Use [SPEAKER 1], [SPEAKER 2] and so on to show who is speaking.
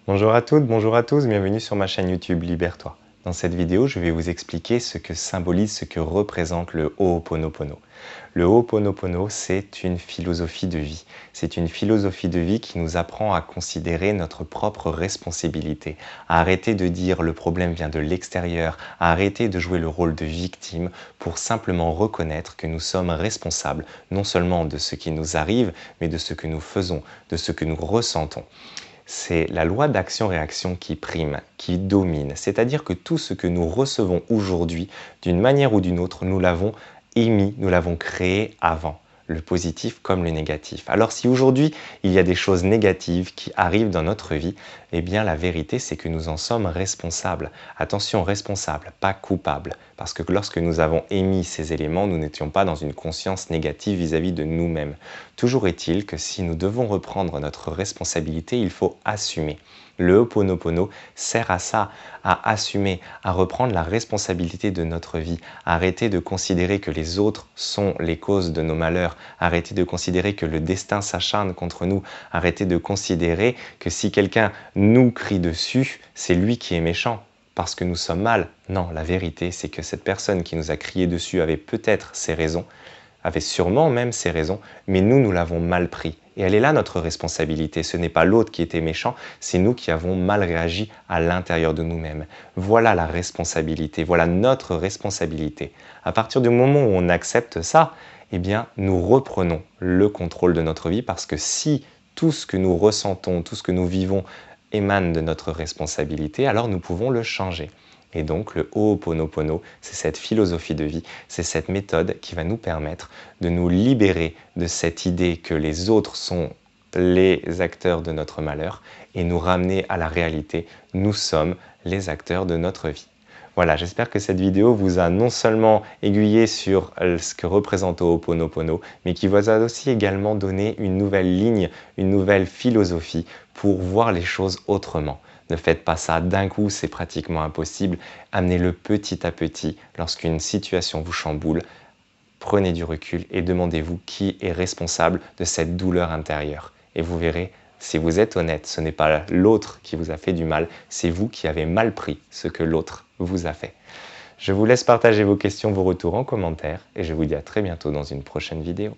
[SPEAKER 1] Bonjour à toutes, bonjour à tous, bienvenue sur ma chaîne YouTube Libère-toi. Dans cette vidéo, je vais vous expliquer ce que symbolise, ce que représente le Ho'oponopono. Le Ho'oponopono, c'est une philosophie de vie. C'est une philosophie de vie qui nous apprend à considérer notre propre responsabilité, à arrêter de dire le problème vient de l'extérieur, à arrêter de jouer le rôle de victime pour simplement reconnaître que nous sommes responsables, non seulement de ce qui nous arrive, mais de ce que nous faisons, de ce que nous ressentons. C'est la loi d'action-réaction qui prime, qui domine. C'est-à-dire que tout ce que nous recevons aujourd'hui, d'une manière ou d'une autre, nous l'avons émis, nous l'avons créé avant, le positif comme le négatif. Alors si aujourd'hui il y a des choses négatives qui arrivent dans notre vie, eh bien la vérité c'est que nous en sommes responsables. Attention, responsables, pas coupables. Parce que lorsque nous avons émis ces éléments, nous n'étions pas dans une conscience négative vis-à-vis de nous-mêmes. Toujours est-il que si nous devons reprendre notre responsabilité, il faut assumer. Le Ho'oponopono sert à ça, à assumer, à reprendre la responsabilité de notre vie, arrêter de considérer que les autres sont les causes de nos malheurs, arrêter de considérer que le destin s'acharne contre nous, arrêter de considérer que si quelqu'un nous crie dessus, c'est lui qui est méchant parce que nous sommes mal. Non, la vérité, c'est que cette personne qui nous a crié dessus avait peut-être ses raisons, avait sûrement même ses raisons, mais nous l'avons mal pris. Et elle est là notre responsabilité. Ce n'est pas l'autre qui était méchant, c'est nous qui avons mal réagi à l'intérieur de nous-mêmes. Voilà la responsabilité, voilà notre responsabilité. À partir du moment où on accepte ça, eh bien, nous reprenons le contrôle de notre vie parce que si tout ce que nous ressentons, tout ce que nous vivons émane de notre responsabilité, alors nous pouvons le changer. Et donc le Ho'oponopono, c'est cette philosophie de vie, c'est cette méthode qui va nous permettre de nous libérer de cette idée que les autres sont les acteurs de notre malheur et nous ramener à la réalité. Nous sommes les acteurs de notre vie. Voilà, j'espère que cette vidéo vous a non seulement aiguillé sur ce que représente Ho'oponopono, mais qui vous a aussi également donné une nouvelle ligne, une nouvelle philosophie pour voir les choses autrement. Ne faites pas ça d'un coup, c'est pratiquement impossible. Amenez-le petit à petit. Lorsqu'une situation vous chamboule, prenez du recul et demandez-vous qui est responsable de cette douleur intérieure. Et vous verrez, si vous êtes honnête, ce n'est pas l'autre qui vous a fait du mal, c'est vous qui avez mal pris ce que l'autre vous a fait. Je vous laisse partager vos questions, vos retours en commentaire et je vous dis à très bientôt dans une prochaine vidéo.